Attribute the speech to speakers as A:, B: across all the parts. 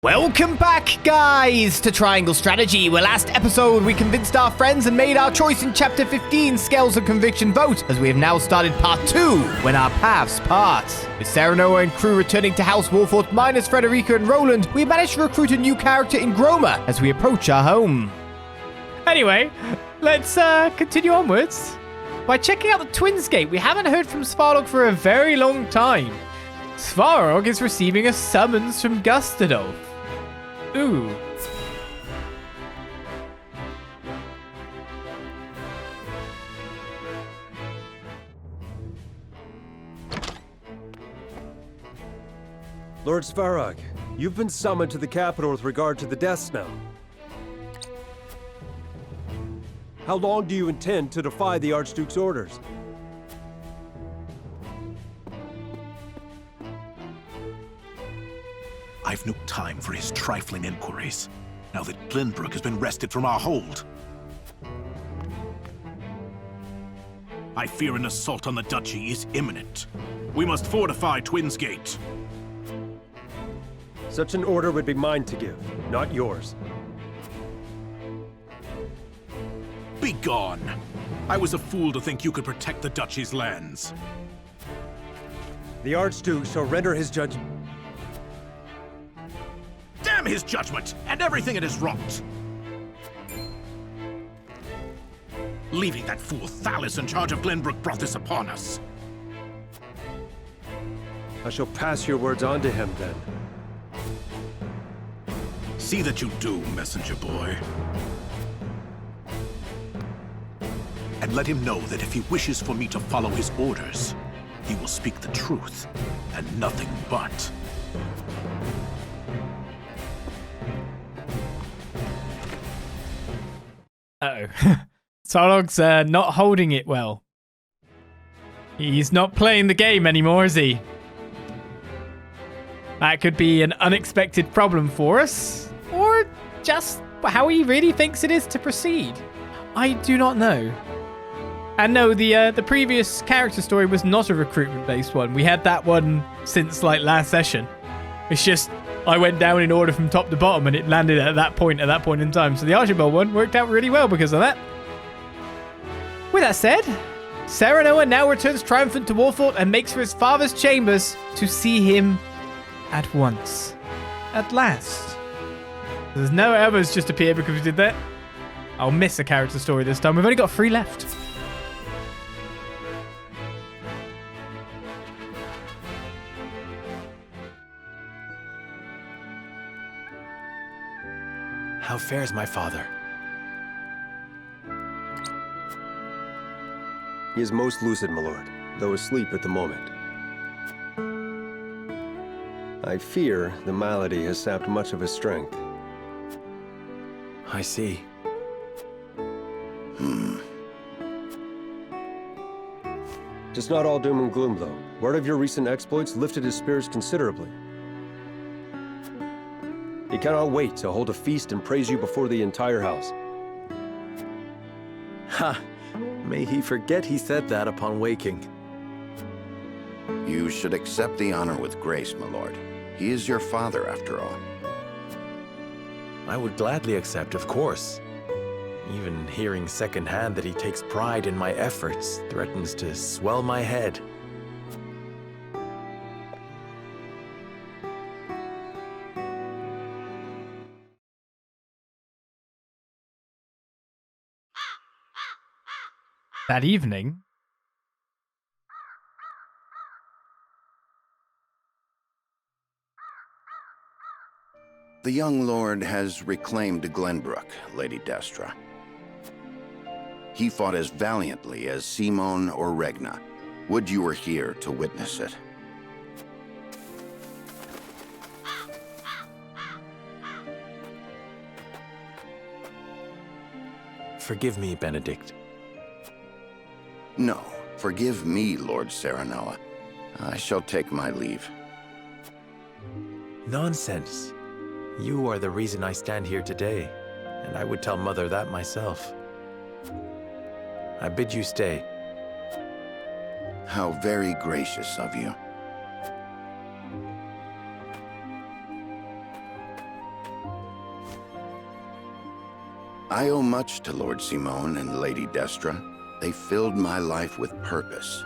A: Welcome back, guys, to Triangle Strategy, where last episode we convinced our friends and made our choice in Chapter 15, Scales of Conviction vote, as we have now started Part 2, When Our Paths Part. With Serenoa and crew returning to House Wolffort minus Frederica and Roland, we managed to recruit a new character in Groma as we approach our home. Anyway, let's continue onwards. By checking out the Twins Gate, we haven't heard from Svarog for a very long time. Svarog is receiving a summons from Gustadolf. Ooh.
B: Lord Svarog, you've been summoned to the capital with regard to the deaths now. How long do you intend to defy the Archduke's orders?
C: I've no time for his trifling inquiries, now that Glenbrook has been wrested from our hold. I fear an assault on the duchy is imminent. We must fortify Twins Gate.
B: Such an order would be mine to give, not yours.
C: Begone! I was a fool to think you could protect the duchy's lands.
B: The Archduke shall render his judgment.
C: Damn his judgment, and everything it has wrought! Leaving that fool Thalis in charge of Glenbrook brought this upon us.
B: I shall pass your words on to him, then.
C: See that you do, messenger boy. And let him know that if he wishes for me to follow his orders, he will speak the truth, and nothing but.
A: Uh-oh. Svarog's not holding it well. He's not playing the game anymore, is he? That could be an unexpected problem for us, or just how he really thinks it is to proceed. I do not know. And no, the previous character story was not a recruitment-based one. We had that one since, like, last session. It's just, I went down in order from top to bottom, and it landed at that point in time. So the Archibald one worked out really well because of that. With that said, Serenoa now returns triumphant to Wolffort and makes for his father's chambers to see him at once. At last. There's no others just appear because we did that. I'll miss a character story this time. We've only got 3 left.
D: How fares my father?
B: He is most lucid, my lord, though asleep at the moment. I fear the malady has sapped much of his strength.
D: I see.
B: It's not all doom and gloom, though. Word of your recent exploits lifted his spirits considerably. He cannot wait to hold a feast and praise you before the entire house.
D: Ha! May he forget he said that upon waking.
E: You should accept the honor with grace, my lord. He is your father, after all.
D: I would gladly accept, of course. Even hearing secondhand that he takes pride in my efforts threatens to swell my head.
A: That evening,
E: The young lord has reclaimed Glenbrook, Lady Destra. He fought as valiantly as Symon or Regna. Would you were here to witness it.
D: Forgive me, Benedict.
E: No, forgive me, Lord Serenoa. I shall take my leave.
D: Nonsense. You are the reason I stand here today, and I would tell Mother that myself. I bid you stay.
E: How very gracious of you. I owe much to Lord Symon and Lady Destra. They filled my life with purpose.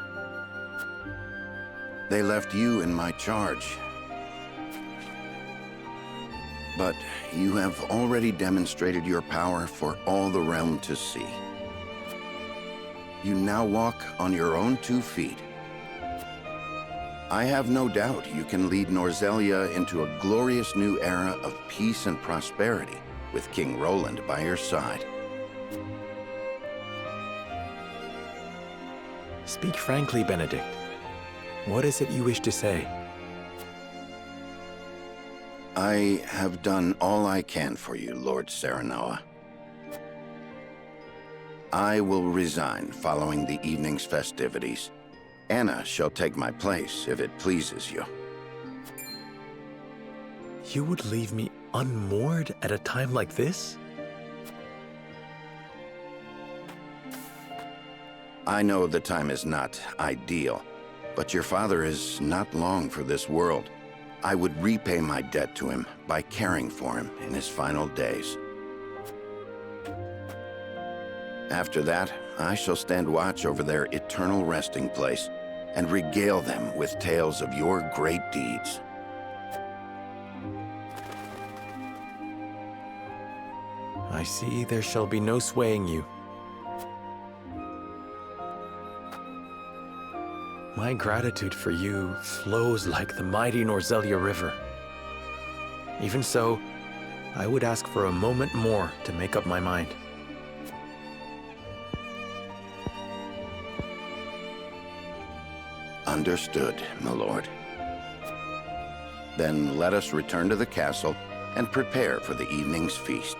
E: They left you in my charge. But you have already demonstrated your power for all the realm to see. You now walk on your own 2 feet. I have no doubt you can lead Norzelia into a glorious new era of peace and prosperity, with King Roland by your side.
D: Speak frankly, Benedict. What is it you wish to say?
E: I have done all I can for you, Lord Serenoa. I will resign following the evening's festivities. Anna shall take my place if it pleases you.
D: You would leave me unmoored at a time like this?
E: I know the time is not ideal, but your father is not long for this world. I would repay my debt to him by caring for him in his final days. After that, I shall stand watch over their eternal resting place and regale them with tales of your great deeds.
D: I see there shall be no swaying you. My gratitude for you flows like the mighty Norzelia River. Even so, I would ask for a moment more to make up my mind.
E: Understood, my lord. Then let us return to the castle and prepare for the evening's feast.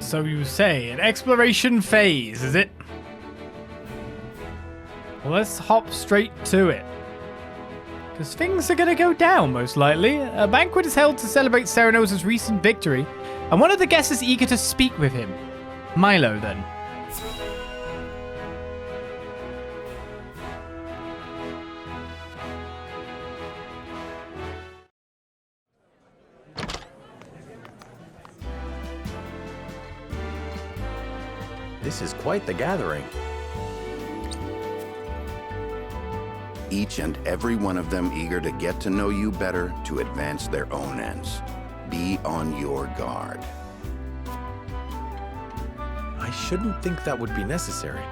A: So you say, an exploration phase, is it? Well, let's hop straight to it. Because things are going to go down, most likely. A banquet is held to celebrate Serenoa's recent victory, and one of the guests is eager to speak with him. Milo, then.
D: This is quite the gathering.
E: Each and every one of them eager to get to know you better to advance their own ends. Be on your guard.
D: I shouldn't think that would be necessary.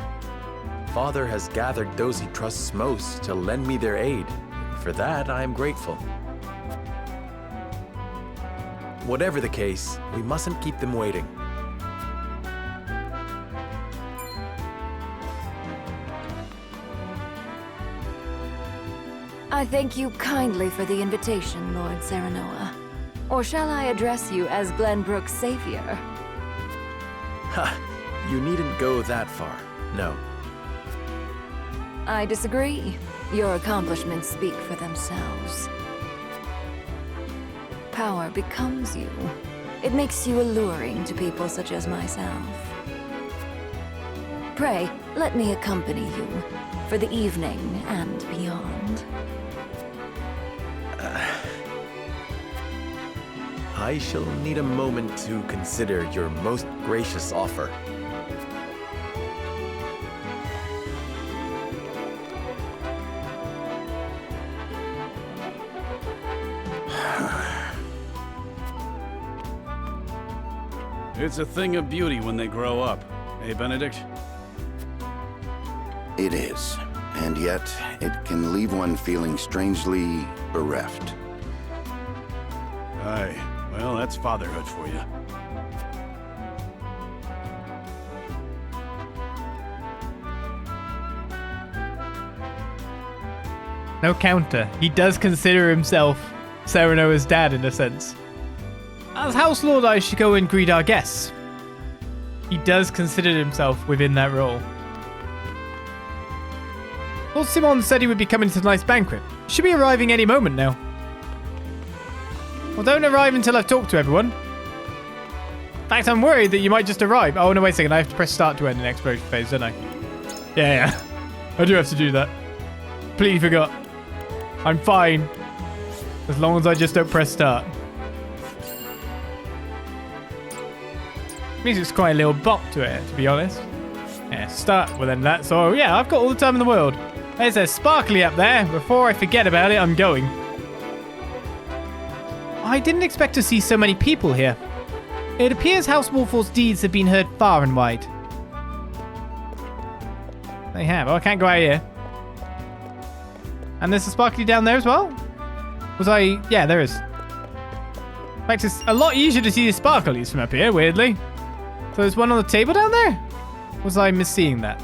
D: Father has gathered those he trusts most to lend me their aid. For that, I am grateful. Whatever the case, we mustn't keep them waiting.
F: I thank you kindly for the invitation, Lord Serenoa. Or shall I address you as Glenbrook's savior?
D: Ha! You needn't go that far. No.
F: I disagree. Your accomplishments speak for themselves. Power becomes you. It makes you alluring to people such as myself. Pray, let me accompany you for the evening and beyond.
D: I shall need a moment to consider your most gracious offer.
G: It's a thing of beauty when they grow up, eh, Benedict?
E: It is, and yet it can leave one feeling strangely bereft.
G: Aye, well, that's fatherhood for you.
A: No counter. He does consider himself Serenoa's dad in a sense. As House Lord, I should go and greet our guests. He does consider himself within that role. Lord Symon said he would be coming to tonight's banquet. Should be arriving any moment now. Well, don't arrive until I've talked to everyone. In fact, I'm worried that you might just arrive. Oh, no, wait a second. I have to press start to end an exploration phase, don't I? Yeah. I do have to do that. Completely forgot. I'm fine. As long as I just don't press start. Music's quite a little bop to it, to be honest. Yeah, start well then that. So yeah, I've got all the time in the world. There's a sparkly up there. Before I forget about it, I'm going. I didn't expect to see so many people here. It appears House Wolffort's deeds have been heard far and wide. They have. Oh, I can't go out here. And there's a sparkly down there as well? Yeah, there is. In fact, it's a lot easier to see the sparklies from up here, weirdly. So there's one on the table down there? Was I misseeing that?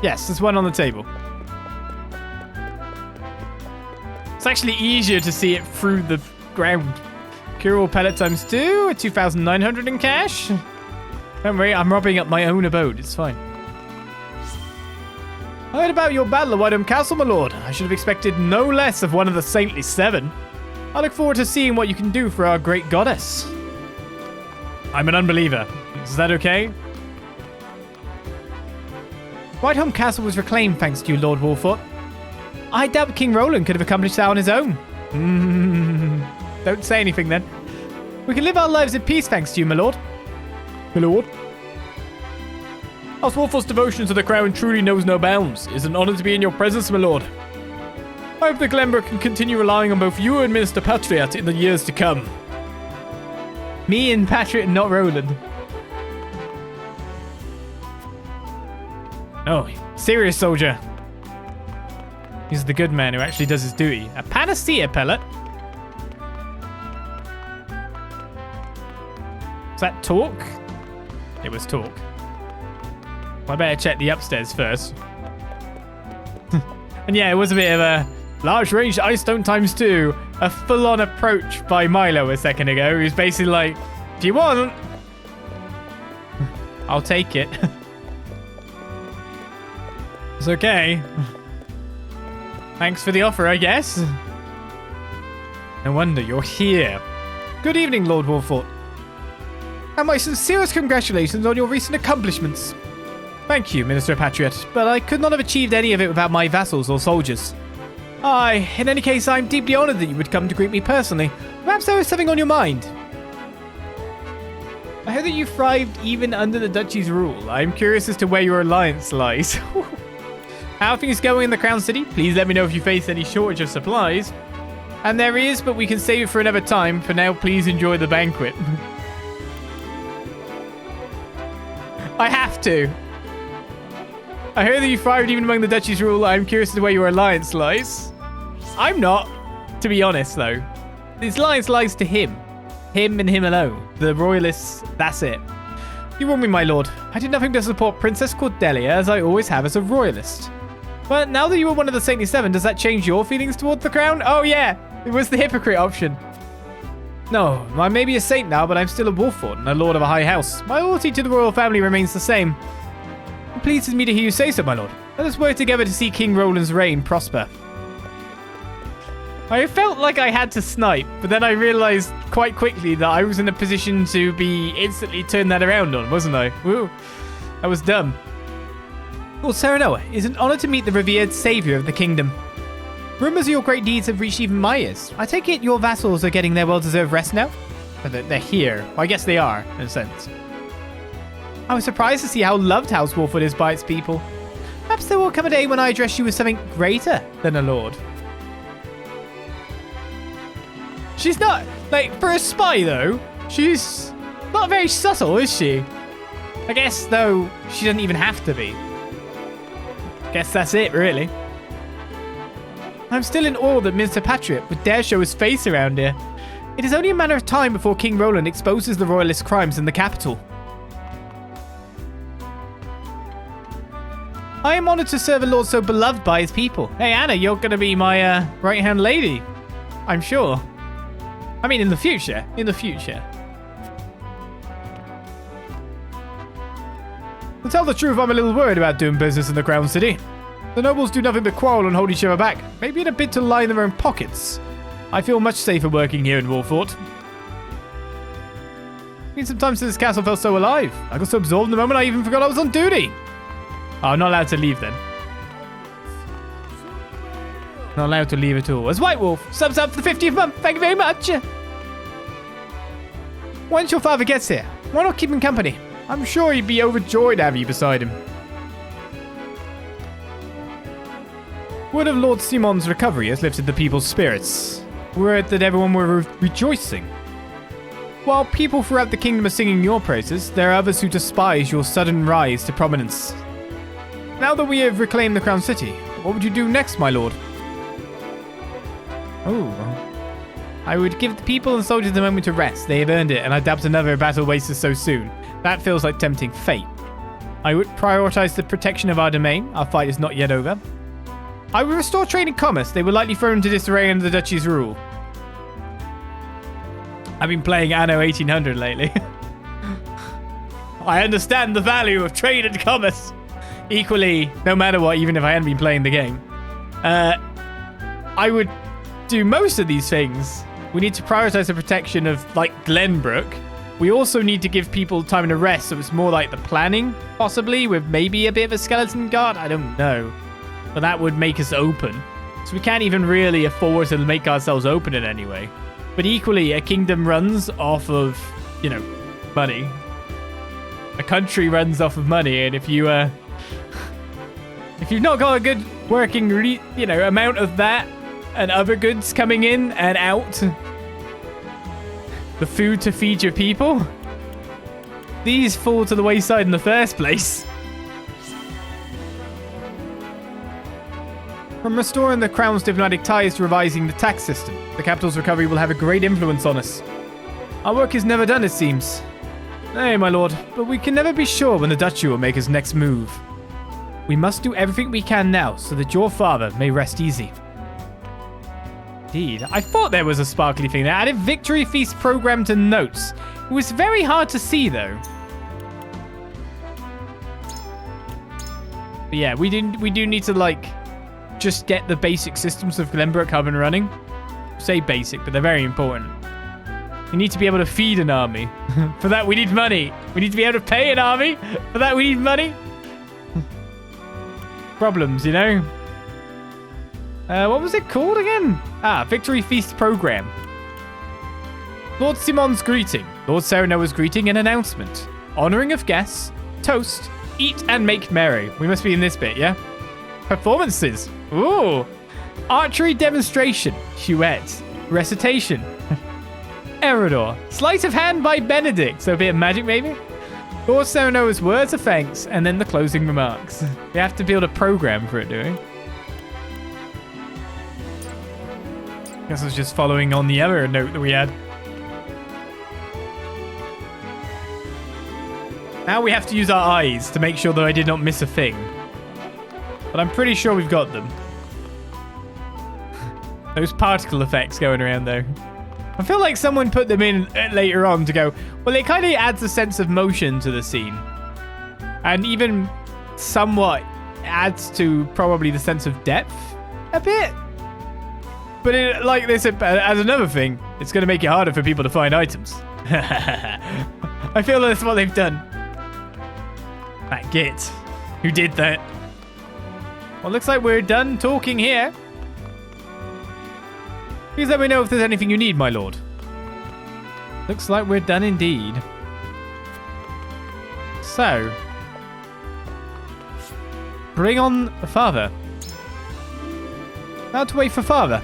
A: Yes, there's one on the table. It's actually easier to see it through the ground. Cure pellet times 2 at 2,900 in cash. Don't worry, I'm robbing up my own abode. It's fine. I heard about your battle at Whiteham Castle, my lord. I should have expected no less of one of the Saintly Seven. I look forward to seeing what you can do for our great goddess. I'm an unbeliever. Is that okay? Whiteham Castle was reclaimed thanks to you, Lord Wolffort. I doubt King Roland could have accomplished that on his own. Don't say anything then. We can live our lives in peace thanks to you, my lord. My lord. House Wolffort's devotion to the crown truly knows no bounds. It's an honor to be in your presence, my lord. I hope the Glenbrook can continue relying on both you and Minister Patriot in the years to come. Me and Patriot, not Roland. Oh, serious soldier. He's the good man who actually does his duty. A panacea pellet? Was that talk? It was talk. Well, I better check the upstairs first. And yeah, it was a bit of a large range ice stone times 2. A full-on approach by Milo a second ago. He was basically like, do you want? I'll take it. It's okay. Thanks for the offer, I guess. No wonder you're here. Good evening, Lord Wolffort. And my sincerest congratulations on your recent accomplishments. Thank you, Minister Patriot, but I could not have achieved any of it without my vassals or soldiers. In any case, I'm deeply honored that you would come to greet me personally. Perhaps there was something on your mind. I heard that you thrived even under the duchy's rule. I'm curious as to where your alliance lies. How are things going in the Crown City? Please let me know if you face any shortage of supplies. And there is, but we can save it for another time. For now, please enjoy the banquet. I have to. I heard that you thrived even among the duchy's rule. I'm curious as to where your alliance lies. I'm not, to be honest, though. This alliance lies to him. Him and him alone. The royalists, that's it. You wrong me, my lord. I did nothing to support Princess Cordelia, as I always have as a royalist. But now that you are one of the Saintly Seven, does that change your feelings towards the crown? Oh yeah, it was the hypocrite option. No, I may be a saint now, but I'm still a Wolffort and a lord of a high house. My loyalty to the royal family remains the same. It pleases me to hear you say so, my lord. Let us work together to see King Roland's reign prosper. I felt like I had to snipe, but then I realized quite quickly that I was in a position to be instantly turned that around on, wasn't I? Woo, that was dumb. Well, Serenoa, it is an honor to meet the revered savior of the kingdom. Rumors of your great deeds have reached even my ears. I take it your vassals are getting their well-deserved rest now? They're here. Well, I guess they are, in a sense. I was surprised to see how loved House Wolffort is by its people. Perhaps there will come a day when I address you as something greater than a lord. She's not, like, for a spy, though, she's not very subtle, is she? I guess, though, she doesn't even have to be. Guess that's it, really. I'm still in awe that Mr. Patriot would dare show his face around here. It is only a matter of time before King Roland exposes the royalist crimes in the capital. I am honored to serve a lord so beloved by his people. Hey, Anna, you're going to be my right-hand lady, I'm sure. I mean, in the future. In the future. To tell the truth, I'm a little worried about doing business in the Crown City. The nobles do nothing but quarrel and hold each other back, maybe in a bid to line their own pockets. I feel much safer working here in Wolffort. Been some time since this castle felt so alive. I got so absorbed in the moment I even forgot I was on duty. Oh, I'm not allowed to leave then. Not allowed to leave at all. As White Wolf, subs up for the 50th month. Thank you very much. Once your father gets here, why not keep him company? I'm sure he'd be overjoyed to have you beside him. Word of Lord Symon's recovery has lifted the people's spirits. Word that everyone were rejoicing. While people throughout the kingdom are singing your praises, there are others who despise your sudden rise to prominence. Now that we have reclaimed the Crown City, what would you do next, my lord? Oh, I would give the people and soldiers a moment to rest. They have earned it, and I doubt another battle wastes so soon. That feels like tempting fate. I would prioritize the protection of our domain. Our fight is not yet over. I would restore trade and commerce. They were likely thrown into disarray under the duchy's rule. I've been playing Anno 1800 lately. I understand the value of trade and commerce. Equally, no matter what, even if I hadn't been playing the game, I would do most of these things. We need to prioritize the protection of, like, Glenbrook. We also need to give people time to rest, so it's more like the planning, possibly, with maybe a bit of a skeleton guard. I don't know. But that would make us open. So we can't even really afford to make ourselves open in any way. But equally, a kingdom runs off of, you know, money. A country runs off of money, and if you, if you've not got a good working, amount of that and other goods coming in and out, the food to feed your people, these fall to the wayside in the first place. From restoring the Crown's diplomatic ties to revising the tax system, the capital's recovery will have a great influence on us. Our work is never done, it seems. Nay, my lord, but we can never be sure when the duchy will make its next move. We must do everything we can now so that your father may rest easy. Indeed. I thought there was a sparkly thing there. I added Victory Feast program to notes. It was very hard to see, though. But yeah, we do need to, like, just get the basic systems of Glenbrook up and running. Say basic, but they're very important. We need to be able to feed an army. For that, we need money. We need to be able to pay an army. For that, we need money. Problems, you know? What was it called again? Victory Feast Program. Lord Symon's greeting. Lord Serenoa's greeting and announcement. Honoring of guests. Toast. Eat and make merry. We must be in this bit, yeah? Performances. Ooh. Archery demonstration. Duet. Recitation. Eridor. Sleight of hand by Benedict. So a bit of magic, maybe? Lord Serenoa's words of thanks, and then the closing remarks. We have to build a program for it, do we? Guess I was just following on the other note that we had. Now we have to use our eyes to make sure that I did not miss a thing. But I'm pretty sure we've got them. Those particle effects going around, though. I feel like someone put them in later on to go, well, it kind of adds a sense of motion to the scene. And even somewhat adds to probably the sense of depth a bit. But like this, as another thing, it's going to make it harder for people to find items. I feel that's what they've done. That git. Who did that? Well, looks like we're done talking here. Please let me know if there's anything you need, my lord. Looks like we're done indeed. So, bring on the father. Now to wait for father.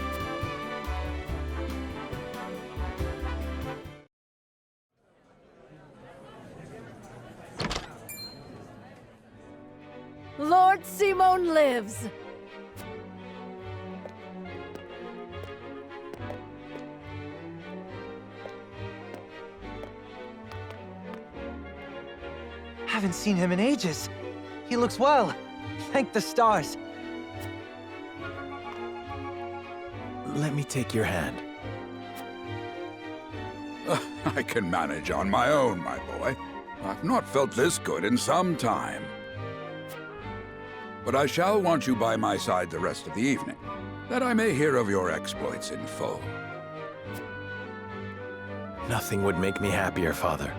F: Lord Symon lives.
H: Haven't seen him in ages. He looks well. Thank the stars.
D: Let me take your hand.
I: I can manage on my own, my boy. I've not felt this good in some time. But I shall want you by my side the rest of the evening, that I may hear of your exploits in full.
D: Nothing would make me happier, Father.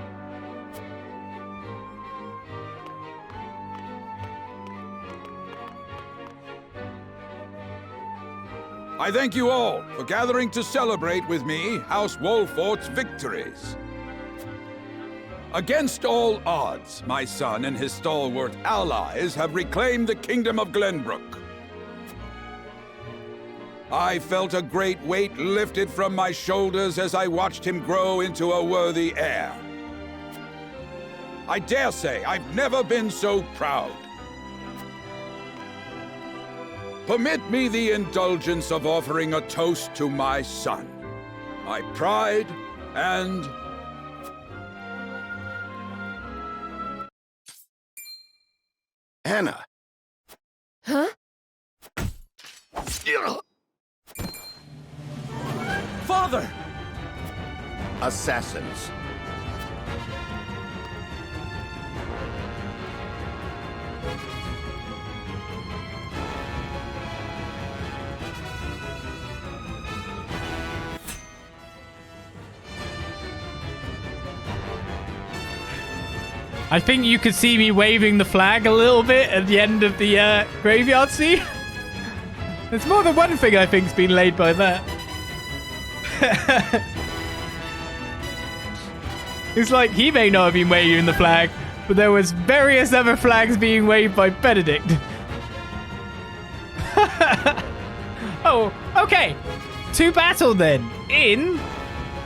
I: I thank you all for gathering to celebrate with me House Wolffort's victories. Against all odds, my son and his stalwart allies have reclaimed the Kingdom of Glenbrook. I felt a great weight lifted from my shoulders as I watched him grow into a worthy heir. I dare say I've never been so proud. Permit me the indulgence of offering a toast to my son, my pride, and...
E: Hannah!
F: Huh?
D: Father!
E: Assassins.
A: I think you could see me waving the flag a little bit at the end of the graveyard scene. There's more than one thing I think's been laid by that. It's like he may not have been waving the flag, but there was various other flags being waved by Benedict. Oh, okay. To battle then in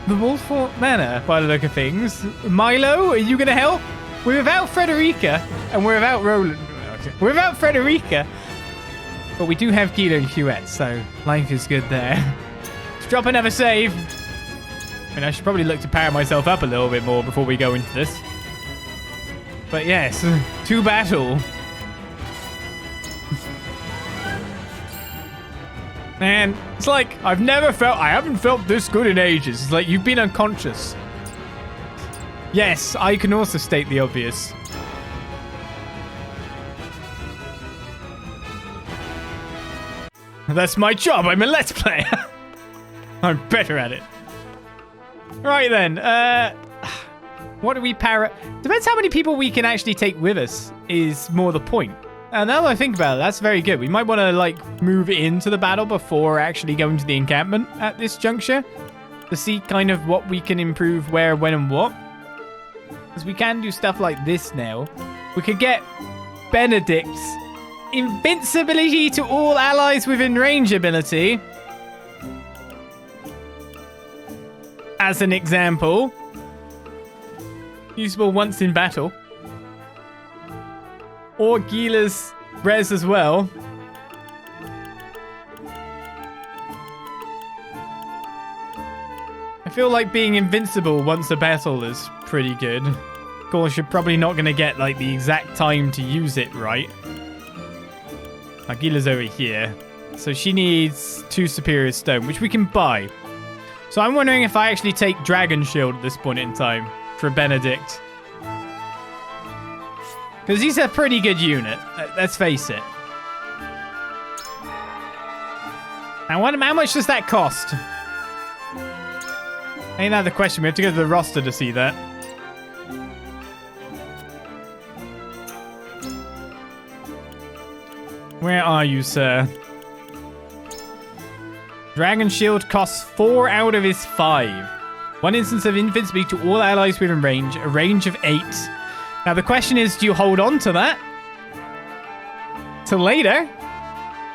A: the Wolffort Manor, by the look of things. Milo, are you going to help? We're without Frederica, and we're without Roland. We're without Frederica, but we do have Guido and Huette, so life is good there. Let's drop another save. I mean, I should probably look to power myself up a little bit more before we go into this. But yes, to battle. Man, it's like I haven't felt this good in ages. It's like you've been unconscious. Yes, I can also state the obvious. That's my job. I'm a Let's Player. I'm better at it. Right then. What do we power? Depends how many people we can actually take with us is more the point. Now that I think about it, that's very good. We might want to like move into the battle before actually going to the encampment at this juncture to see kind of what we can improve where, when, and what. Because we can do stuff like this now. We could get Benedict's invincibility to all allies within range ability. As an example. Usable once in battle. Or Gila's res as well. I feel like being invincible once a battle is pretty good. Of course, you're probably not going to get like the exact time to use it right. Gila's over here. So she needs 2 superior stone, which we can buy. So I'm wondering if I actually take Dragon Shield at this point in time for Benedict. Because he's a pretty good unit, let's face it. Now, how much does that cost? Ain't that the question? We have to go to the roster to see that. Where are you, sir? Dragon Shield costs 4 out of his 5. 1 instance of invincibility to all allies within range, a range of 8. Now the question is, do you hold on to that till later?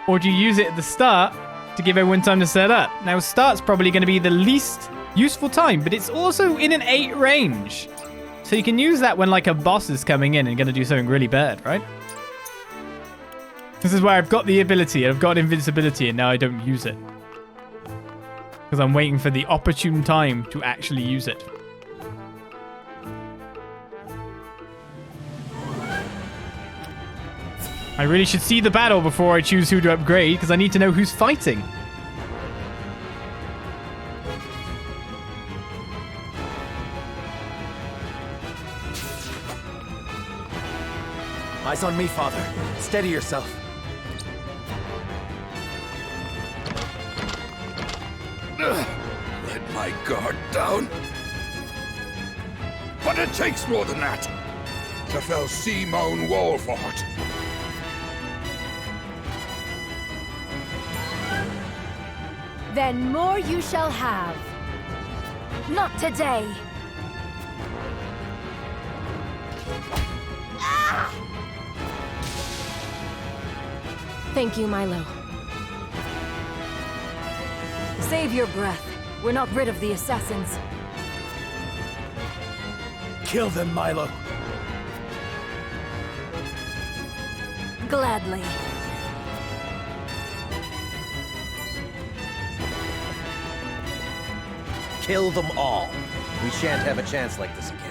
A: Or do you use it at the start to give everyone time to set up? Now start's probably going to be the least useful time, but it's also in an 8 range. So you can use that when like a boss is coming in and going to do something really bad, right? This is where I've got the ability, I've got invincibility, and now I don't use it. Because I'm waiting for the opportune time to actually use it. I really should see the battle before I choose who to upgrade, because I need to know who's fighting.
D: Eyes on me, father. Steady yourself.
I: Let my guard down. But it takes more than that to fell Symon Wolffort.
J: Then more you shall have.
F: Not today.
J: Thank you, Milo.
F: Save your breath. We're not rid of the assassins.
D: Kill them, Milo.
F: Gladly.
K: Kill them all. We shan't have a chance like this again.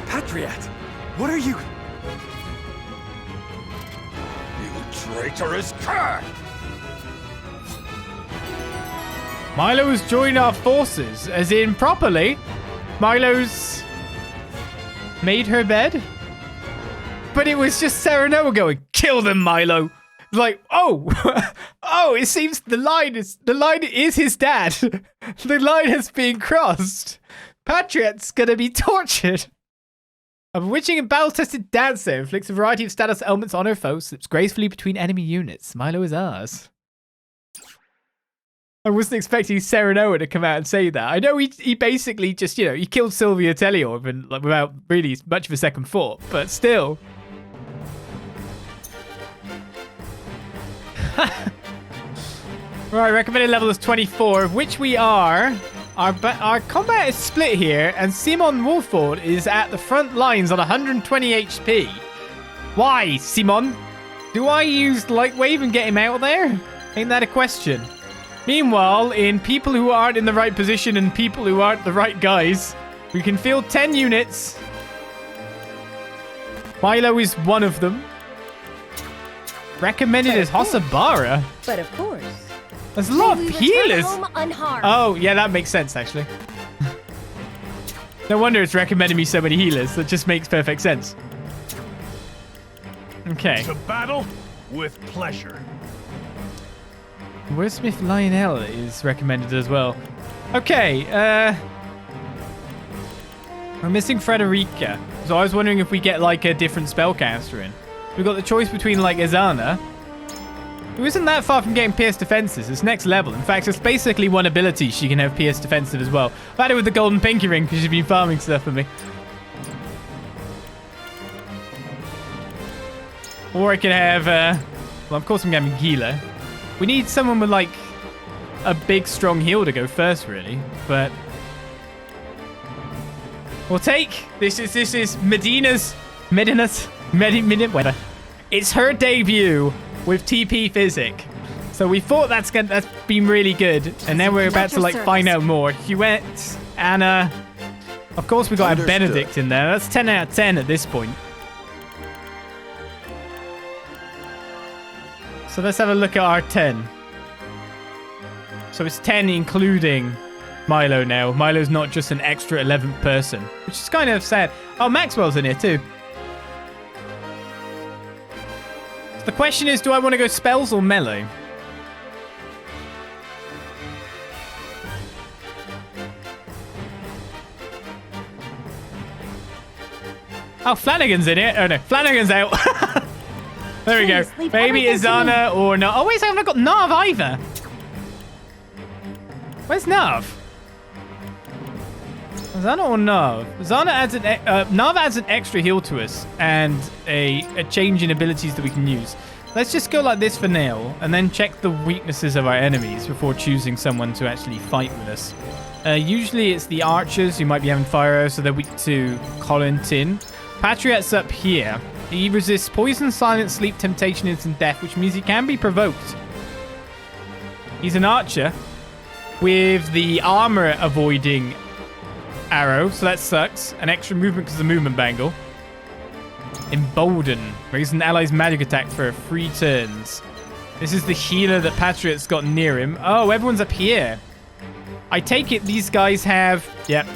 D: Patriot, what are you?
I: You traitorous cur!
A: Milo's joined our forces, as in properly. Milo's made her bed. But it was just Serenoa going, kill them, Milo. Like, oh, oh, it seems the line is his dad. The line has been crossed. Patriot's gonna be tortured. A bewitching and battle-tested dancer inflicts a variety of status elements on her foe, slips gracefully between enemy units. Milo is ours. I wasn't expecting Serenoa to come out and say that. I know he basically just, you know, he killed Sylvia Tellior without really much of a second thought, but still. Right, recommended level is 24, of which we are. Our combat is split here, and House Wolffort is at the front lines on 120 HP. Why, Symon? Do I use Light Wave and get him out there? Ain't that a question? Meanwhile, in people who aren't in the right position and people who aren't the right guys, we can field 10 units. Milo is one of them. Recommended is Hossabara.
J: But of course.
A: There's a lot of healers.
J: Unharmed.
A: Oh, yeah, that makes sense, actually. No wonder it's recommending me so many healers. That just makes perfect sense. Okay.
C: To battle with pleasure.
A: Wordsmith Lionel is recommended as well. Okay, we're missing Frederica. So I was wondering if we get, like, a different spellcaster in. We've got the choice between, like, Izana, who isn't that far from getting pierced defenses. It's next level. In fact, it's basically one ability she can have pierced defensive as well. I've had it with the golden pinky ring because she's been farming stuff for me. Or I could have, well, of course I'm getting healer. We need someone with, like, a big, strong heal to go first, really. But we'll take. This is Medina's, whatever. It's her debut with TP Physic. So we thought that's been really good. And then we're about to, like, find out more. Huette, Anna. Of course, we got a Benedict in there. That's 10 out of 10 at this point. So let's have a look at our 10. So it's 10 including Milo now. Milo's not just an extra 11th person, which is kind of sad. Oh, Maxwell's in here too. So the question is, do I want to go spells or melee? Oh, Flanagan's in here. Oh no, Flanagan's out. There we go. Maybe Izana or no. Oh, wait, I haven't got Nav either. Where's Nav? Izana or Nav? Izana adds Nav adds an extra heal to us and a change in abilities that we can use. Let's just go like this for now and then check the weaknesses of our enemies before choosing someone to actually fight with us. Usually it's the archers who might be having fire arrows, so they're weak to Colin Tin. Patriot's up here. He resists poison, silence, sleep, temptation, instant death, which means he can be provoked. He's an archer with the armor avoiding arrow, so that sucks. An extra movement because of the movement bangle. Embolden. Raises an ally's magic attack for 3 turns. This is the healer that Patriot's got near him. Oh, everyone's up here. I take it these guys have... Yep.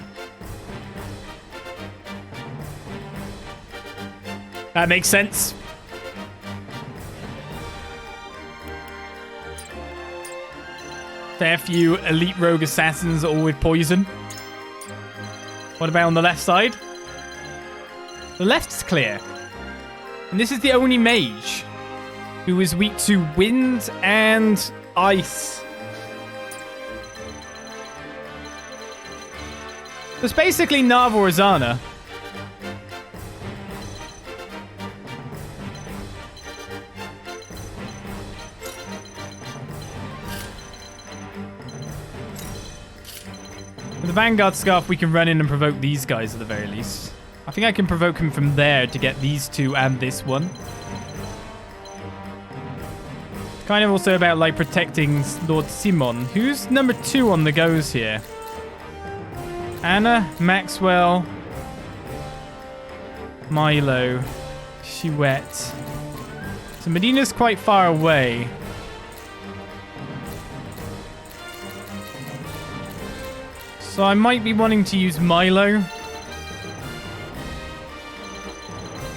A: That makes sense. Fair few elite rogue assassins all with poison. What about on the left side? The left's clear. And this is the only mage. who is weak to wind and ice. It's basically Nav or Zana. With the Vanguard Scarf, we can run in and provoke these guys at the very least. I think I can provoke him from there to get these two and this one. Kind of also about, like, protecting Lord Symon. Who's number 2 on the goes here? Anna, Maxwell, Milo, Chouette. So Medina's quite far away. So I might be wanting to use Milo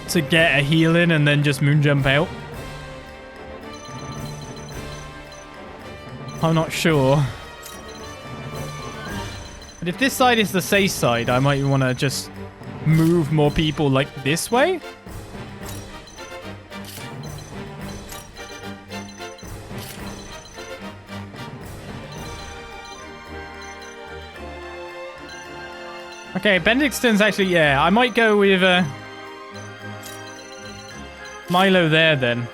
A: to get a heal in and then just moonjump out. I'm not sure. But if this side is the safe side, I might want to just move more people like this way. Okay, Benedict's turn's actually, yeah, I might go with Milo there then.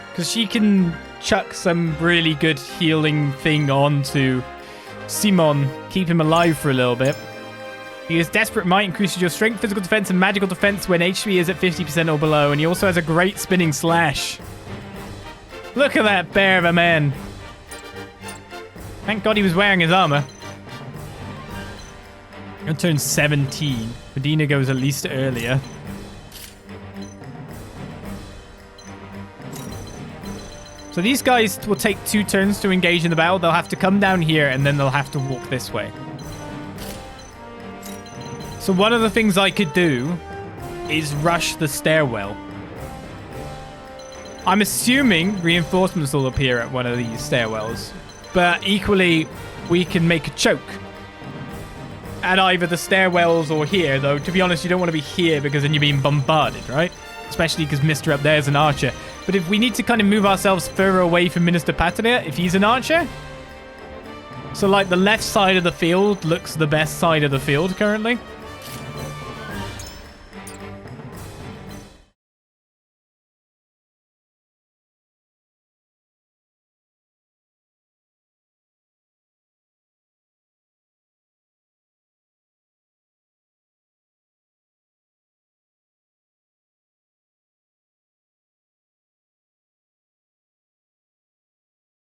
A: Because she can chuck some really good healing thing onto Symon, keep him alive for a little bit. He has Desperate Might, increases your strength, physical defense, and magical defense when HP is at 50% or below. And he also has a great spinning slash. Look at that bear of a man. Thank God he was wearing his armor. He'll turn 17. Medina goes at least earlier. So these guys will take 2 turns to engage in the battle. They'll have to come down here, and then they'll have to walk this way. So one of the things I could do is rush the stairwell. I'm assuming reinforcements will appear at one of these stairwells. But equally, we can make a choke at either the stairwells or here, though. To be honest, you don't want to be here because then you're being bombarded, right? Especially because Mr. up there is an archer. But if we need to kind of move ourselves further away from Minister Patria, if he's an archer. So, like, the left side of the field looks the best side of the field currently.